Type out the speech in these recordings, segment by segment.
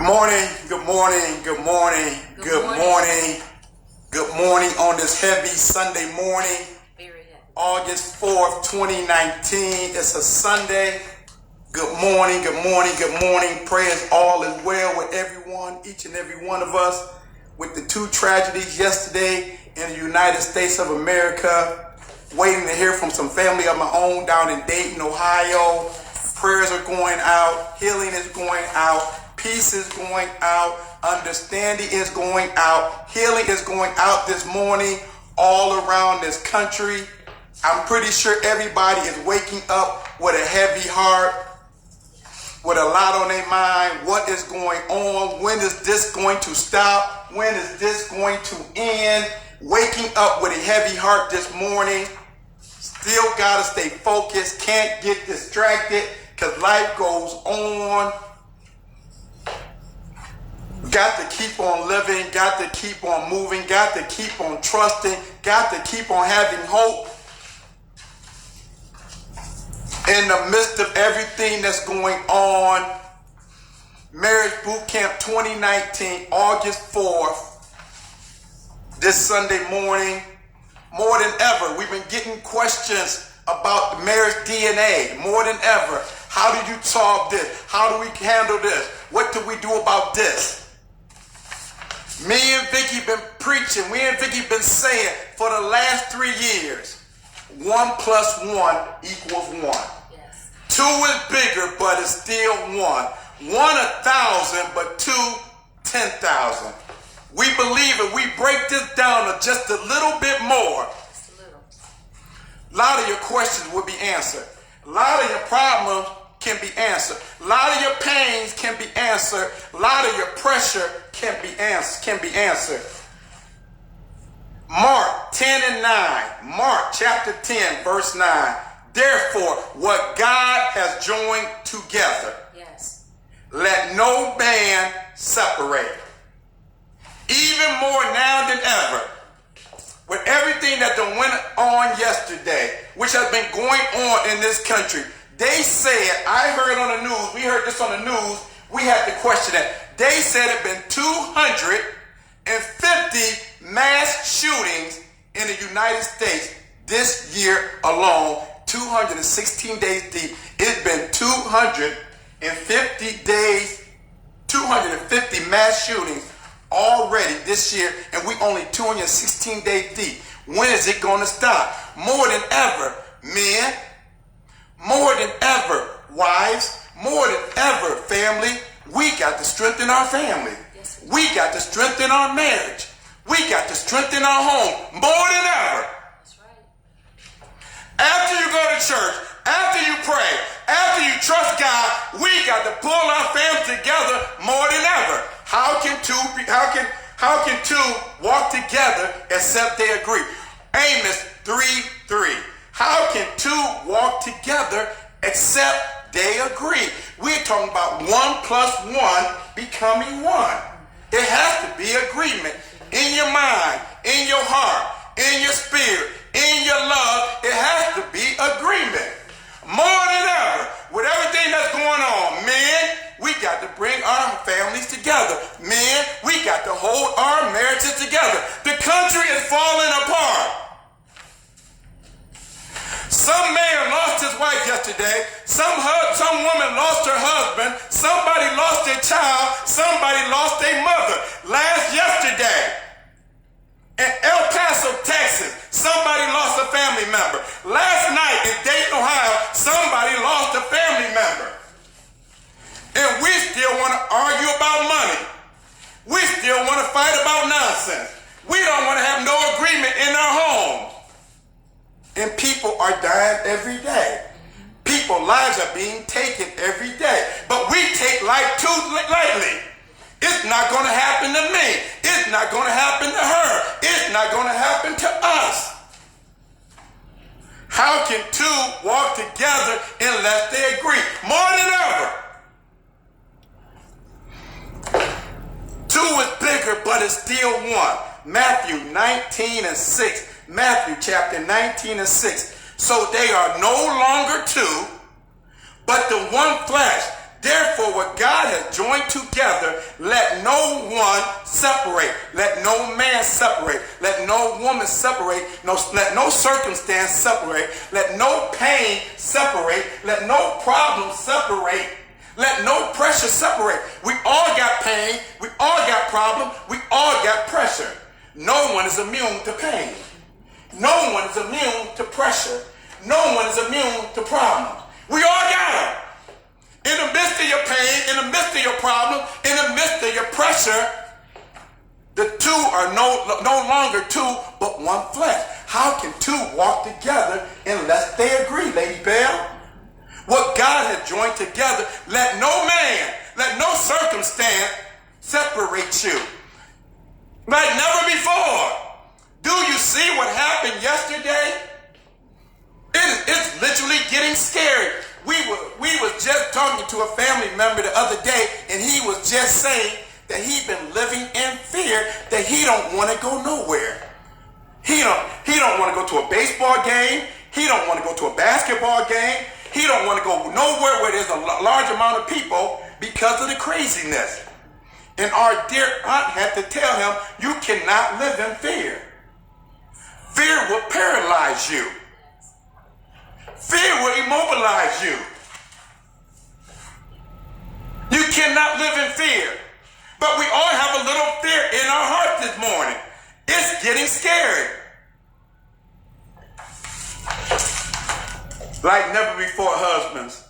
Good morning, good morning, good morning, good morning, good morning on this heavy Sunday morning, Very heavy. August 4th, 2019. It's a Sunday. Good morning, good morning, good morning. Prayers all is well with everyone, each and every one of us. With the two tragedies yesterday in the United States of America, waiting to hear from some family of my own down in Dayton, Ohio. Prayers are going out, healing is going out. Peace is going out. Understanding is going out. Healing is going out this morning all around this country. I'm pretty sure everybody is waking up with a heavy heart, with a lot on their mind. What is going on? When is this going to stop? When is this going to end? Waking up with a heavy heart this morning. Still gotta stay focused. Can't get distracted because life goes on. Got to keep on living, got to keep on moving, got to keep on trusting, got to keep on having hope. In the midst of everything that's going on, Marriage Boot Camp 2019, August 4th, this Sunday morning, more than ever, we've been getting questions about the marriage DNA, more than ever. How do you solve this? How do we handle this? What do we do about this? Me and Vicky been preaching, me and Vicky been saying for the last 3 years, 1 + 1 equals 1. Yes. 2 is bigger, but it's still 1. 1 1,000, but 2 10,000. We believe if we break this down to just a little bit more, Just a little. a lot of your questions will be answered. A lot of your problems can be answered. A lot of your pains can be answered. A lot of your pressure can be answered. Mark 10 and 9. Mark chapter 10, verse 9. Therefore, what God has joined together, Yes. let no man separate. Even more now than ever, with everything that done went on yesterday, which has been going on in this country, they said, I heard on the news, we heard this on the news, we had to question that. They said it been 250 mass shootings in the United States this year alone, 216 days deep. It's been 250 days, 250 mass shootings already this year, and we only 216 days deep. When is it going to stop? More than ever, men, more than ever, wives, more than ever, family, we got to strengthen our family. Yes, We got to strengthen our marriage. We got to strengthen our home more than ever. That's right. After you go to church, after you pray, after you trust God, we got to pull our family together more than ever. How can two walk together except they agree? Amos 3:3. How can two walk together except they agree? We're talking about 1 + 1 becoming 1. It has to be agreement in your mind, in your heart, in your spirit, in your love. It has to be agreement. More than ever, with everything that's going on, men, we got to bring our families together. Men, we got to hold our marriages together. The country is falling apart. Some man lost his wife yesterday. Some woman lost her husband. Somebody lost their child. Somebody lost their mother. Yesterday, in El Paso, Texas, somebody lost a family member. Last night in Dayton, Ohio, somebody lost a family member. And we still want to argue about money. We still want to fight about nonsense. We don't want to have no agreement in our homes. And people are dying every day. People's lives are being taken every day. But we take life too lightly. It's not going to happen to me. It's not going to happen to her. It's not going to happen to us. How can two walk together unless they agree? More than ever. 2 is bigger, but it's still 1. Matthew 19 and 6. Matthew chapter 19 and 6. So they are no longer 2, but the one flesh. Therefore, what God has has joined together, let no one separate. Let no man separate. Let no woman separate. Let no circumstance separate. Let no pain separate. Let no problem separate. Let no pressure separate. We all got pain. We all got problem. We all got pressure. No one is immune to pain. No one is immune to pressure. No one is immune to problems. We all got them. In the midst of your pain, in the midst of your problem, in the midst of your pressure, the two are no longer two, but one flesh. How can two walk together unless they agree, Lady Bell? What God has joined together, let no man, let no circumstance separate you. Like never before. Do you see what happened yesterday? It's literally getting scary. We was just talking to a family member the other day, and he was just saying that he's been living in fear that he don't want to go nowhere. He don't want to go to a baseball game. He don't want to go to a basketball game. He don't want to go nowhere where there's a large amount of people because of the craziness. And our dear aunt had to tell him, you cannot live in fear. Fear will paralyze you. Fear will immobilize you. You cannot live in fear. But we all have a little fear in our heart this morning. It's getting scary. Like never before, husbands.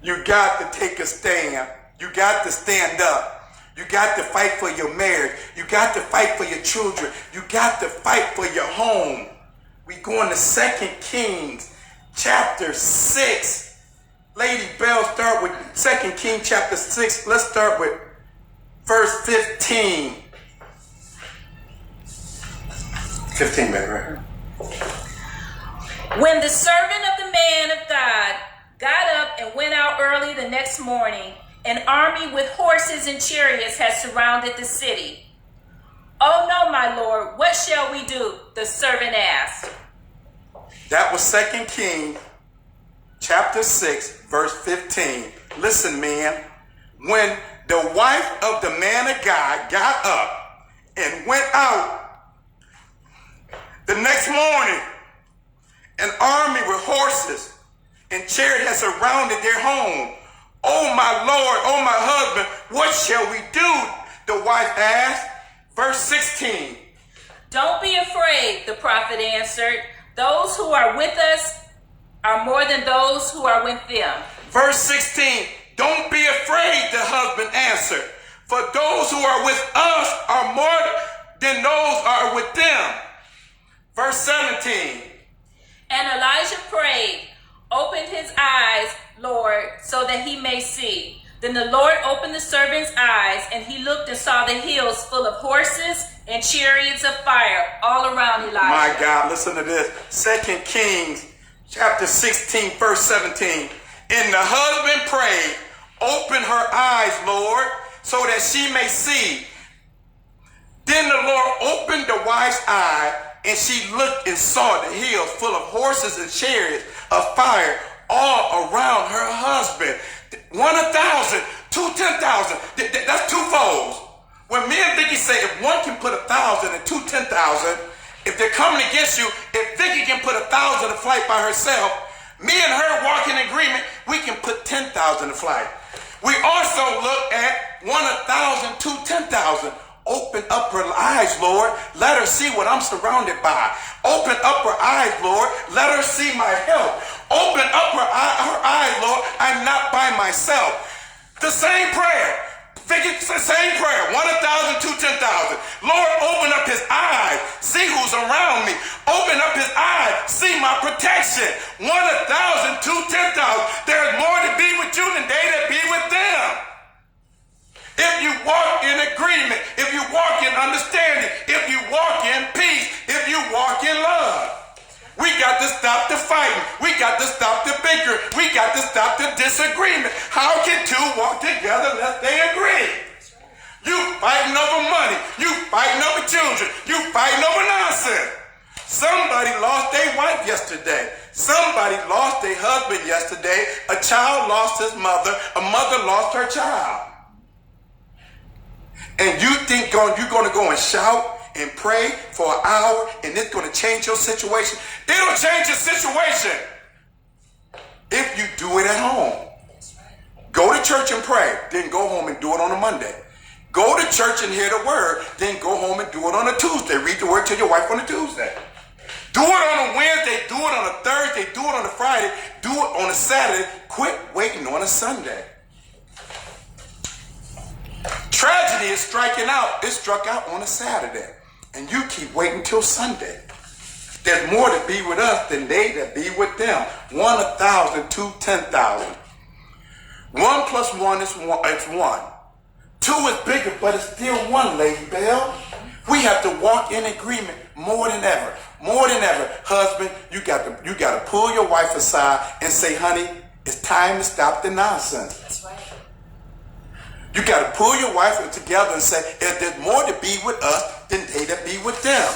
You got to take a stand. You got to stand up. You got to fight for your marriage. You got to fight for your children. You got to fight for your home. We going to 2 Kings chapter 6. Lady Bell, start with 2 Kings chapter 6. Let's start with verse 15. 15, baby, right here. When the servant of the man of God got up and went out early the next morning, an army with horses and chariots had surrounded the city. "Oh no, my lord, what shall we do?" the servant asked. That was 2 Kings chapter 6, verse 15. Listen, man. When the wife of the man of God got up and went out the next morning, an army with horses and chariots had surrounded their home. "Oh my Lord, oh my husband, what shall we do?" the wife asked. Verse 16. "Don't be afraid," the prophet answered. "Those who are with us are more than those who are with them." Verse 16. "Don't be afraid," the husband answered. "For those who are with us are more than those who are with them." Verse 17. And Elijah prayed, "Open his eyes, Lord, so that he may see." Then the Lord opened the servant's eyes, and he looked and saw the hills full of horses and chariots of fire all around Elijah. My God, listen to this. 2 Kings chapter 16, verse 17. "And the husband prayed, open her eyes, Lord, so that she may see. Then the Lord opened the wife's eye, and she looked and saw the hills full of horses and chariots of fire all around her husband." 1,000, 2 10,000. That's two foes. When me and Vicky say if one can put 1,000 and 2 10,000, if they're coming against you, if Vicky can put 1,000 to flight by herself, me and her walk in agreement, we can put 10,000 to flight. We also look at 1,000, 2 10,000. Open up her eyes, Lord. Let her see what I'm surrounded by. Open up her eyes, Lord. Let her see my help. Open up her eyes, Lord. I'm not by myself. The same prayer. It's the same prayer. 1,000, 2 10,000. Lord, open up his eyes. See who's around me. Open up his eyes. See my protection. 1,000, 2 10,000. There's more to be with you than they that be with them. If you walk in agreement, if you walk in understanding, if you walk in peace, if you walk in love, we got to stop the fighting. We got to stop the bickering. We got to stop the disagreement. How can two walk together unless they agree? You fighting over money. You fighting over children. You fighting over nonsense. Somebody lost their wife yesterday. Somebody lost their husband yesterday. A child lost his mother. A mother lost her child. And you think you're going to go and shout and pray for an hour and it's going to change your situation? It'll change your situation if you do it at home. Go to church and pray, then go home and do it on a Monday. Go to church and hear the word, then go home and do it on a Tuesday. Read the word to your wife on a Tuesday. Do it on a Wednesday, do it on a Thursday, do it on a Friday, do it on a Saturday. Quit waiting on a Sunday. Tragedy is striking out. It struck out on a Saturday. And you keep waiting till Sunday. There's more to be with us than they that be with them. 1 1,000, 2 10,000. 1 plus 1 is 1. 2 is bigger, but it's still 1, Lady Bell. We have to walk in agreement more than ever. More than ever. Husband, you got to pull your wife aside and say, honey, it's time to stop the nonsense. That's right. You got to pull your wife together and say, if there's more to be with us than they that be with them.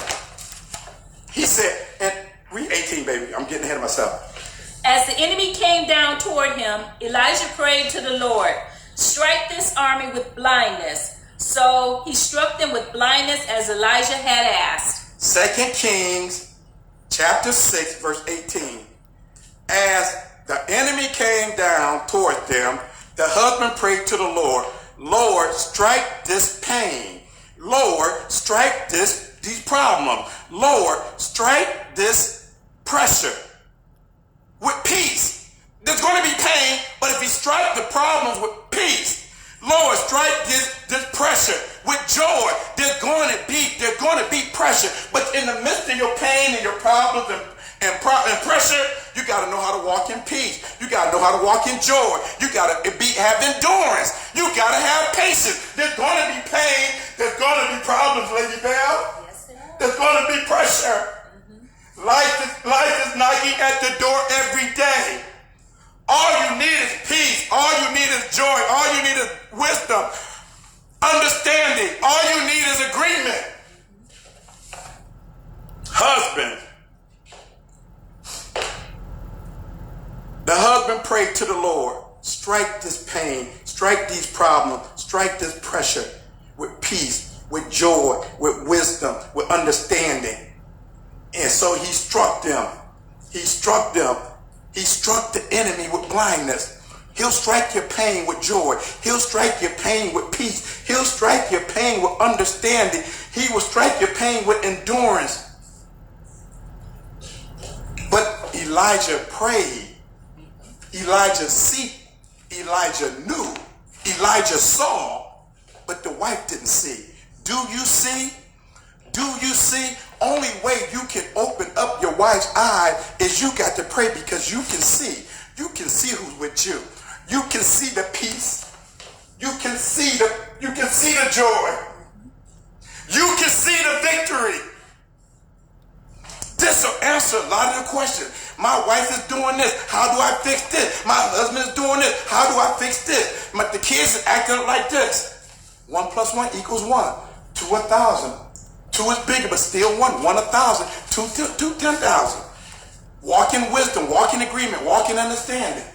He said, and read 18, baby. I'm getting ahead of myself. As the enemy came down toward him, Elijah prayed to the Lord, strike this army with blindness. So he struck them with blindness as Elijah had asked. 2 Kings chapter 6, verse 18. As the enemy came down toward them, the husband prayed to the Lord, Lord, strike this pain. Lord, strike these problems. Lord, strike this pressure with peace. There's going to be pain, but if you strike the problems with peace, Lord, strike this pressure with joy. There's going to be pressure, but in the midst of your pain and your problems and pressure, you got to know how to walk in peace. You got to know how to walk in joy. You got to have endurance. You got to have patience. There's going to be pain. There's going to be problems, Lady Bell. Yes, There's going to be pressure. Life is knocking at the door every day. All you need is peace. All you need is joy. All you need is wisdom, understanding. All you need is agreement. Husband. The husband prayed to the Lord, strike this pain, strike these problems, strike this pressure with peace, with joy, with wisdom, with understanding. And so he struck them. He struck them. He struck the enemy with blindness. He'll strike your pain with joy. He'll strike your pain with peace. He'll strike your pain with understanding. He will strike your pain with endurance. But Elijah prayed. Elijah knew. Elijah saw, but the wife didn't see. Do you see? Do you see? Only way you can open up your wife's eye is you got to pray, because you can see. You can see who's with you. You can see the peace. You can see the joy. You can see the victory. This will answer a lot of the questions. My wife is doing this. How do I fix this? My husband is doing this. How do I fix this? The kids are acting like this. 1 plus 1 equals 1. 2 1,000. 2 is bigger, but still 1. 1 1,000. 2 10,000. Walk in wisdom. Walk in agreement. Walk in understanding.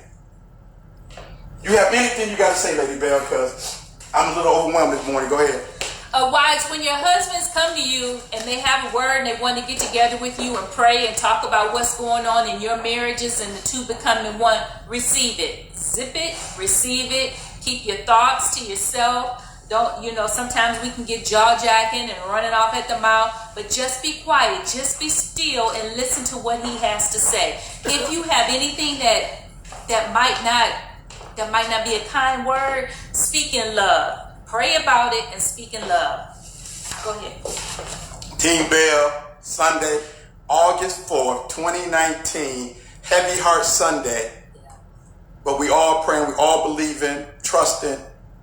You have anything you got to say, Lady Bell? Because I'm a little overwhelmed this morning. Go ahead. Wives, when your husbands come to you and they have a word and they want to get together with you and pray and talk about what's going on in your marriages and the two becoming one, receive it. Zip it, receive it. Keep your thoughts to yourself. Don't, sometimes we can get jaw-jacking and running off at the mouth, but just be quiet. Just be still and listen to what he has to say. If you have anything that might not be a kind word, speak in love. Pray about it and speak in love. Go ahead. Team Bell, Sunday, August 4th, 2019, Heavy Heart Sunday. But we all praying, we all believing, trusting,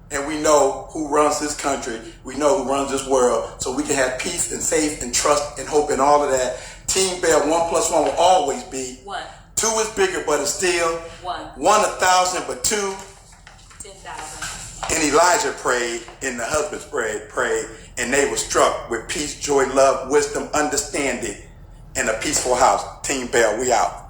and we know who runs this country. We know who runs this world. So we can have peace and faith and trust and hope and all of that. Team Bell, 1 plus 1 will always be 1. 2 is bigger, but it's still 1. 1 1,000, but 2 10,000. And Elijah prayed, and the husbands prayed, and they were struck with peace, joy, love, wisdom, understanding. in a peaceful house. Team Bell, we out.